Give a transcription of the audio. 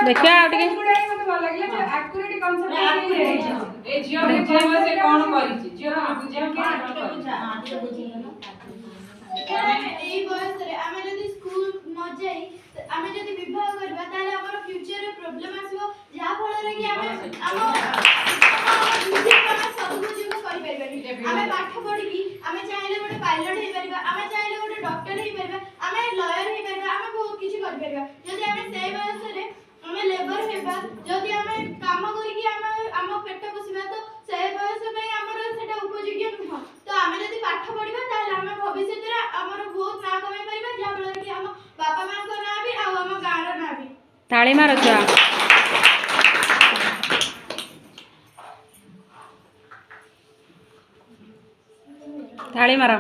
देखिए आ टिके मते भल लागले जे एक्यूरेट कांसेप्ट ए जियो में से कोन करिछि जियो को बुझे के आटे बुझिलो एई बयस रे आमे जदी स्कूल न जाई आमे जदी विवाह करबा ताले हमर फ्यूचर रे प्रॉब्लम आसीबो जा फल रे कि आमे बुद्धि का सब कुछ को करि परबा आमे पाठ पढी की आमे चाहिले गोटे पायलट हे परबा आमे चाहिले गोटे डॉक्टर हे परबा आमे लॉयर हे परबा आमे बहुत किछि करि परबा जदी आमे सेई बयस रे आमे लेबर हेबा जदी आमे काम करी की आमे आम पेट पोसिबा तो सेई बयस पई हमर सेटा उपयोगी नुह तो आमे जदी पाठ पढिबा ताले आमे भविष्य रे हमर बहुत ना कमाई परिबा जा फल कि हम बापा मां को ना भी आ हम गां रो ना भी ताली मारो छुआ ताली मारो।